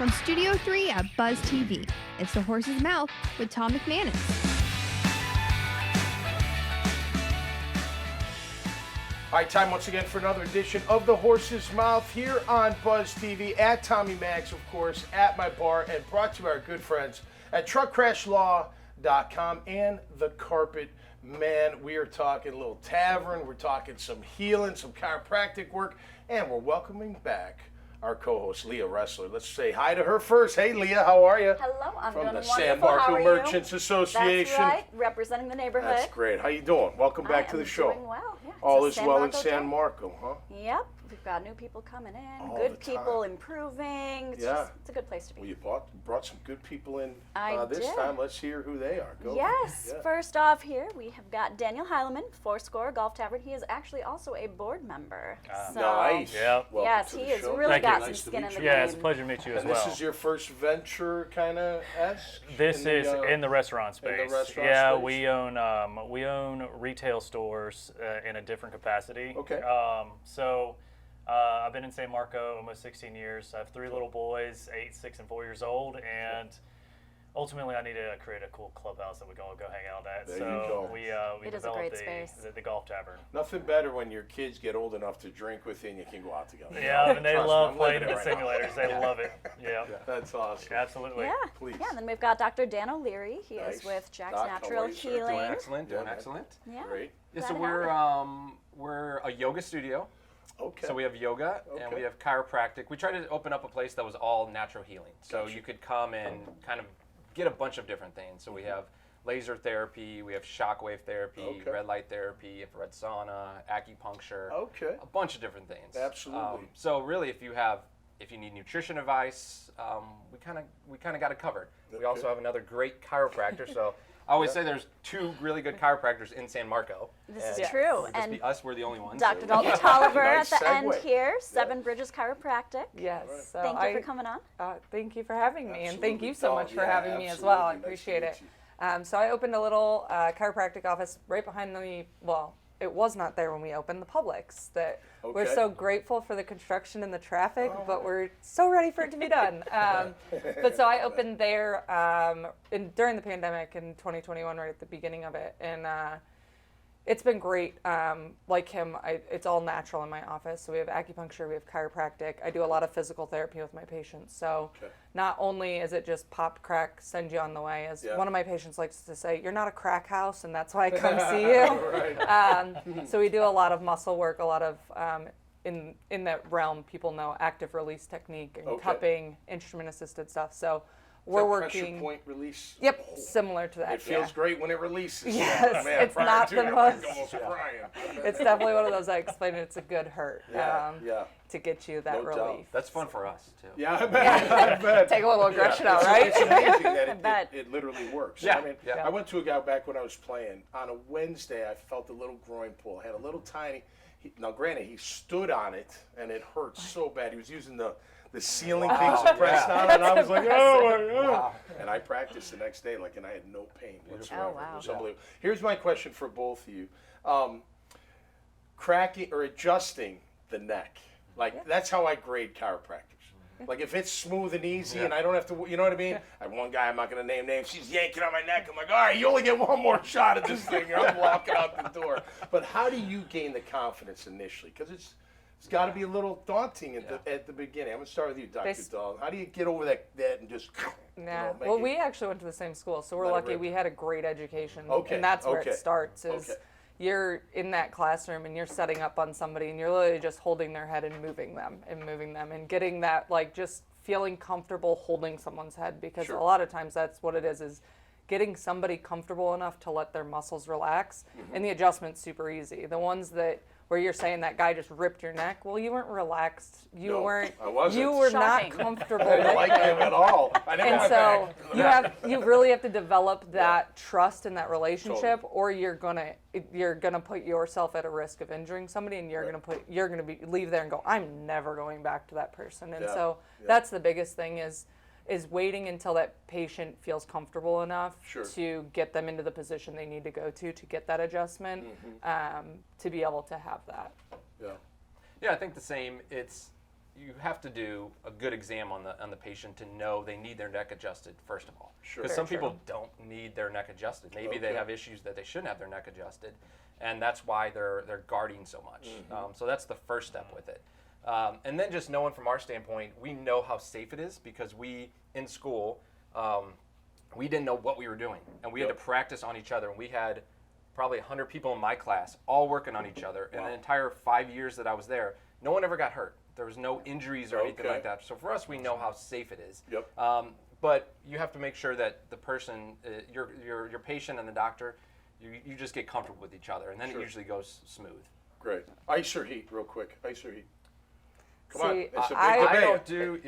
From Studio 3 at Buzz TV, it's The Horse's Mouth with Tom McManus. All right, time once again for another edition of The Horse's Mouth here on Buzz TV, at Tommy Max, of course, at my bar, and brought to you by our good friends at truckcrashlaw.com and The Carpet Man. We are talking a little tavern, we're talking some healing, some chiropractic work, and we're welcoming back our co-host, Leah Roesler. Let's say hi to her first. Hey, Leah, how are you? Hello, I'm doing From the wonderful. San How Marco are you? Merchants Association. That's right, representing the neighborhood. That's great. How you doing? Welcome back to the show. Doing well, yeah. All It's is a well in Marco San day. Marco, huh? Yep, we've got new people coming in, All good the people time. improving. It's Yeah. just, it's a good place to be. Well, you brought some good people in I this did. time. Let's hear who they are. Go. Yes, Yeah. first off here, we have got Daniel Hileman, Fourscore Golf Tavern. He is actually also a board member. Nice. Yeah. Welcome Yes, to he the has show. really Thank got you. some Nice to skin in meet the you. game. Yeah, it's a pleasure to meet you as And well. this is your first venture, kind of esque. This is in the restaurant space. restaurant yeah, space. we own retail stores in a different capacity. Okay. So I've been in San Marco almost 16 years. I have three little boys, 8, 6, and 4 years old, and ultimately I need to create a cool clubhouse that we can all go hang out at. There so you go. we It is a developed great space. the golf tavern. Nothing better when your kids get old enough to drink with you and you can go out together. Yeah, and they Trust me, love I'm playing living in it the right now. simulators. They love it. Yeah. That's awesome. Absolutely. Yeah, Please. yeah. And then we've got Dr. Dan Leary. He Nice. is with Jack's Doc, how Natural are you, sir? Healing. Doing excellent, doing Yeah. excellent. Yeah. Great. Yeah, Glad so to have we're a yoga studio. Okay. So we have yoga and Okay. we have chiropractic. We tried to open up a place that was all natural healing. So Gotcha. you could come and kind of get a bunch of different things. So we have laser therapy, we have shockwave therapy, Okay. red light therapy, infrared sauna, acupuncture, Okay. a bunch of different things. Absolutely. So really, if you need nutrition advice, we kind of got it covered. We also Okay. have another great chiropractor. So I always say there's 2 really good chiropractors in San Marco. This And is true. it would just And be us, we're the only ones. Dr. Dalton Tolliver Nice at the end segue. here, Seven Bridges Chiropractic. Yes. Right. So Thank you for coming on. Thank you for having me, and thank Absolutely. you so Oh, much for yeah, having me as well. I absolutely. Nice to appreciate meet it. you. So I opened a little chiropractic office right behind it was not there when we opened the Publix. That we're Okay. so grateful for the construction and the traffic, but we're so ready for it to be done. But so I opened there during the pandemic in 2021, right at the beginning of it, and it's been great. Like him, it's all natural in my office. So we have acupuncture, we have chiropractic. I do a lot of physical therapy with my patients. So Okay. not only is it just pop, crack, send you on the way, as Yeah. one of my patients likes to say, you're not a crack house, and that's why I come see you. Right. So we do a lot of muscle work, a lot of, in that realm, people know active release technique and Okay. cupping, instrument-assisted stuff. So Is we're that working. pressure point release. Yep, Oh, similar to that. It feels yeah. great when it releases. Yes, Man, it's prior not to the it, I'm most- almost crying. It's definitely one of those, I explained it, it's a good hurt Yeah, yeah. to get you that No doubt. relief. That's fun for us too. Yeah, I bet. I bet. Take a little aggression Yeah. out, right? It's amazing that bet. it literally works. Yeah, I mean, yeah. I went to a guy back when I was playing. On a Wednesday, I felt a little groin pull. I had a little tiny. Now, granted, he stood on it, and it hurt so bad. He was using the ceiling things to press down, and I was like, oh my God. Wow. And I practiced the next day, and I had no pain whatsoever. Oh, wow. It was unbelievable. Here's my question for both of you. Cracking or adjusting the neck. Like, that's how I grade chiropractors. Like, if it's smooth and easy and I don't have to, you know what I mean? I have one guy, I'm not going to name names, she's yanking on my neck. I'm like, all right, you only get one more shot at this thing, or I'm walking out the door. But how do you gain the confidence initially? Because it's got to be a little daunting at the beginning. I'm going to start with you, Dr. Dahl. How do you get over that and just, Yeah. make Well, it- we actually went to the same school, so we're Let it lucky rip. we had a great education. Okay, And that's where okay, it starts is okay. you're in that classroom and you're setting up on somebody and you're literally just holding their head and moving them and getting that, like, just feeling comfortable holding someone's head, because Sure. a lot of times that's what it is getting somebody comfortable enough to let their muscles relax. And the adjustment's super easy. The ones that where you're saying that guy just ripped your neck, well, you weren't relaxed. You No, weren't. I wasn't. You were Shocking. not comfortable. I didn't with like them. him at all. I didn't And want so back. you really have to develop that trust in that relationship, Totally. or you're gonna put yourself at a risk of injuring somebody, and you're gonna leave there and go, I'm never going back to that person. And Yeah, so yeah. that's the biggest thing is waiting until that patient feels comfortable enough Sure. to get them into the position they need to go to get that adjustment, Mm-hmm. to be able to have that. Yeah. Yeah, I think the same. It's you have to do a good exam on the patient to know they need their neck adjusted first of all. Sure. Because some people don't need their neck adjusted. Maybe they Okay. have issues that they shouldn't have their neck adjusted, and that's why they're guarding so much. So that's the first step with it. And then just knowing from our standpoint, we know how safe it is because we in school we didn't know what we were doing, and we had to practice on each other. And we had probably 100 people in my class all working on each other. And the entire 5 years that I was there, no one ever got hurt. There was no injuries or anything like that. So for us, we know how safe it is. Yep. But you have to make sure that the person, your patient and the doctor, you just get comfortable with each other, and then it usually goes smooth. Great. Ice or heat, real quick. Ice or heat. Come on. See, It's a big I debate. I don't do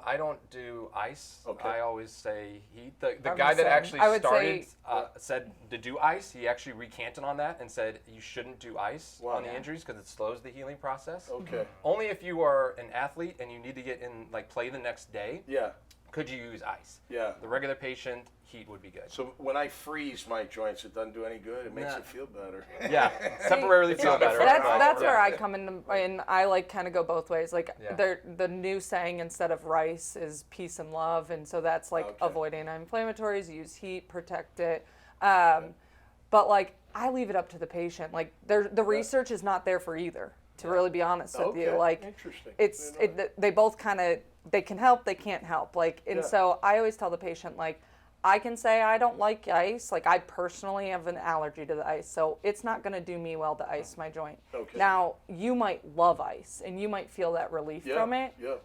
I don't do ice. Okay. I always say heat. The I'm guy the that same. actually I would started say- said to do ice. He actually recanted on that and said you shouldn't do ice Wow. on the injuries because it slows the healing process. Okay. Only if you are an athlete and you need to get in play the next day Yeah. could you use ice. Yeah. The regular patient, heat would be good. So when I freeze my joints, it doesn't do any good. It makes Nah. it feel better. Yeah, temporarily feel not better. good for That's Yeah. where I come in, and I kind of go both ways. Like Yeah. the new saying instead of rice is peace and love, and so that's like Okay. avoiding inflammatories, use heat, protect it. But like I leave it up to the patient. Like the research is not there for either. To really be honest with you, Okay. like Interesting. it's You know. they both kind of they can help, they can't help. Like and Yeah. so I always tell the patient like. I can say I don't like ice. Like I personally have an allergy to the ice, so it's not going to do me well to ice my joint. Okay. Now you might love ice, and you might feel that relief Yeah. from it. Yeah.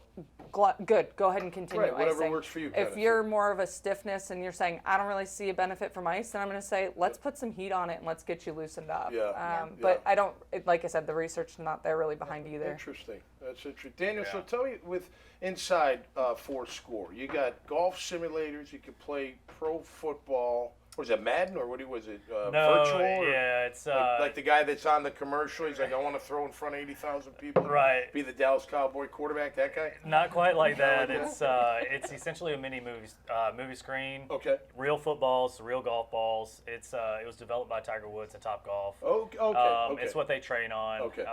Good. Go ahead and continue Right, whatever icing. works for you kind If of you're more of a stiffness and you're saying I don't really see a benefit from ice, then I'm going to say let's put some heat on it and let's get you loosened up. Yeah. But I don't. Like I said, the research is not there really behind either. Interesting. That's interesting. Daniel, so tell me, with inside Fourscore, you got golf simulators. You can play pro football. Was it Madden or was it No, virtual? Or yeah, it's like the guy that's on the commercial. He's like, I want to throw in front of 80,000 people. Right. Be the Dallas Cowboy quarterback. That guy. not quite like that. It's essentially a mini movie screen. Okay. Real footballs, real golf balls. It was developed by Tiger Woods and Top Golf. Oh, okay. It's what they train on. Okay.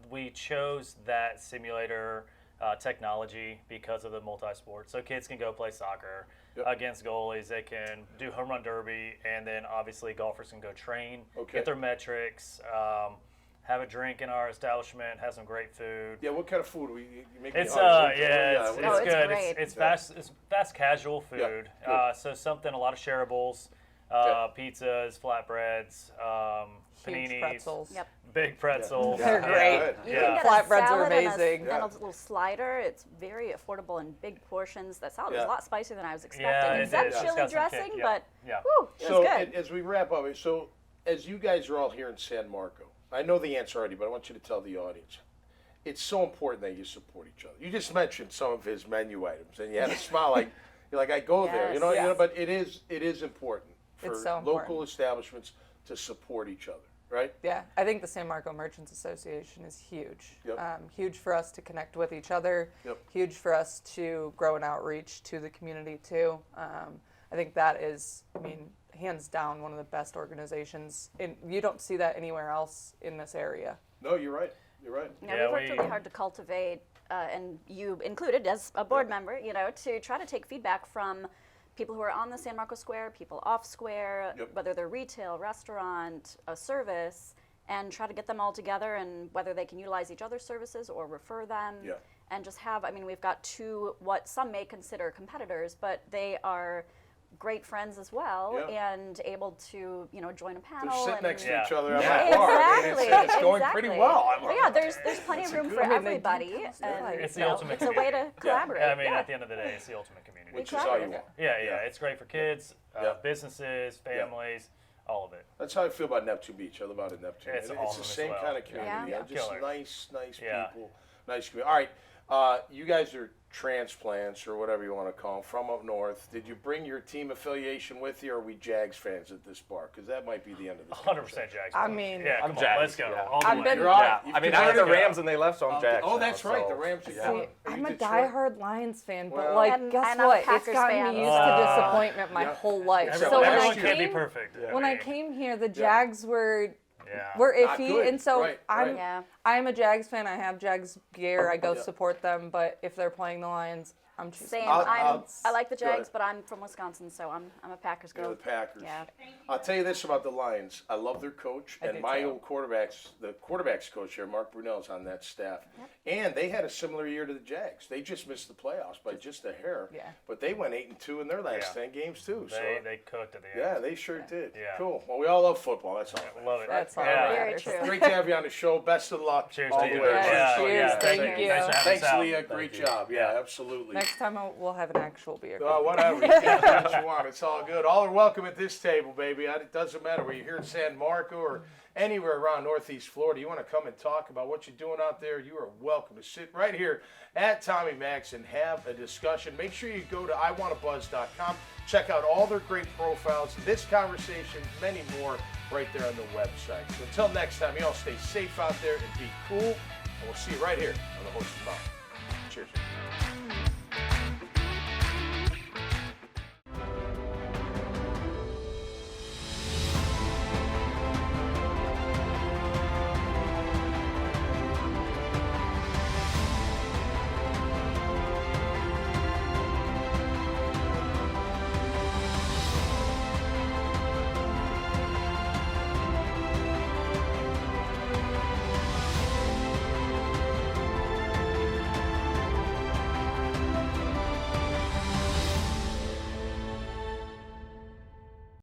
We chose that simulator technology because of the multi-sport. So kids can go play soccer against goalies. They can do home run derby, and then obviously golfers can go train, get their metrics, have a drink in our establishment, have some great food. Yeah. What kind of food you make? It's me hungry. it's it's good. great. It's fast casual food. good. So something, a lot of shareables, pizzas, flatbreads, Huge paninis, pretzels. Yep. big pretzels. They're great. You Yeah. can get Flatbreads a are salad and amazing. and a little slider. It's very affordable in big portions. That salad was Yeah. a lot spicier than I was expecting. Yeah, It's it that is. It's chili got some dressing, kick, but yeah. whew, it So was good. as we wrap up, so as you guys are all here in San Marco, I know the answer already, but I want you to tell the audience. It's so important that you support each other. You just mentioned some of his menu items, and you had a smile like you're like I go there, you know. Yes. But it is important for It's so local important. establishments to support each other, right? Yeah, I think the San Marco Merchants Association is huge. Yep. Huge for us to connect with each other. Yep. Huge for us to grow an outreach to the community too. I think that is, hands down, one of the best organizations. You don't see that anywhere else in this area. No, you're right. You're right. Yeah, we worked really hard to cultivate, and you included as a board member, to try to take feedback from people who are on the San Marco Square, people off Square, whether they're retail, restaurant, a service, and try to get them all together and whether they can utilize each other's services or refer them. Yeah. And just have, we've got two, what some may consider competitors, but they are great friends as well, and able to join a panel. They're sitting and next to each other at Yeah. my bar. Exactly, It's going pretty well. But yeah, there's plenty of room for everybody, and It's the ultimate it's a way to collaborate. At the end of the day, it's the ultimate community. Which is all you want. Yeah. It's great for kids, businesses, families, all of it. That's how I feel about Neptune Beach. I live out in Neptune. It's It's awesome the as same well. kind of community. Yeah. Just Killer. nice Yeah. people, nice community. All right, you guys are transplants or whatever you want to call them from up north. Did you bring your team affiliation with you, or are we Jags fans at this bar? Because that might be the end of this. 100% Jags. I mean, yeah, I'm come on, Jags, let's go. yeah. All the I've way. been- You're all Yeah, right. You I mean, can I had the go. Rams and they left, so I'm Jags. Oh, now, that's right. so- The Rams are Yeah. gone. See, I'm You a Detroit? diehard Lions fan, but Well- And guess I'm a what? It's Packers gotten fan. me used to disappointment my Yeah. whole life. Everyone, So when I everyone can't be came, perfect. when I came here, the Jags were Yeah. were Not iffy, good, and so right, I'm right. Yeah. I'm a Jags fan. I have Jags gear. I go support them. But if they're playing the Lions, I'm choosing. Same. I'll- I like the go Jags, ahead. but I'm from Wisconsin, so I'm a Packers girl. You're the Packers. Yeah. I'll tell you this about the Lions. I love their coach, and do my too. old the quarterbacks coach here, Mark Brunell's on that staff. And they had a similar year to the Jags. They just missed the playoffs by just a hair. Yeah. But they went 8-2 in their last 10 games too. They cooked at the end. Yeah, they sure did. Yeah. Cool. Well, we all love football. That's all. I love it. That's all Yeah. that Very matters. true. Great to have you on the show. Best of luck. Cheers all to the you. way. Yeah, cheers. Thank you. Thanks for having Thanks, us out. Leah. Great job. Yeah, absolutely. Next time we'll have an actual beer. Whatever. You can do what you want. It's all good. All are welcome at this table, baby. It doesn't matter whether you're here in San Marco or anywhere around Northeast Florida. You want to come and talk about what you're doing out there, you are welcome to sit right here at Tommy Max and have a discussion. Make sure you go to iwantabuzz.com. Check out all their great profiles, this conversation, many more right there on the website. So until next time, you all stay safe out there and be cool. And we'll see you right here on the Horse's Mouth. Cheers.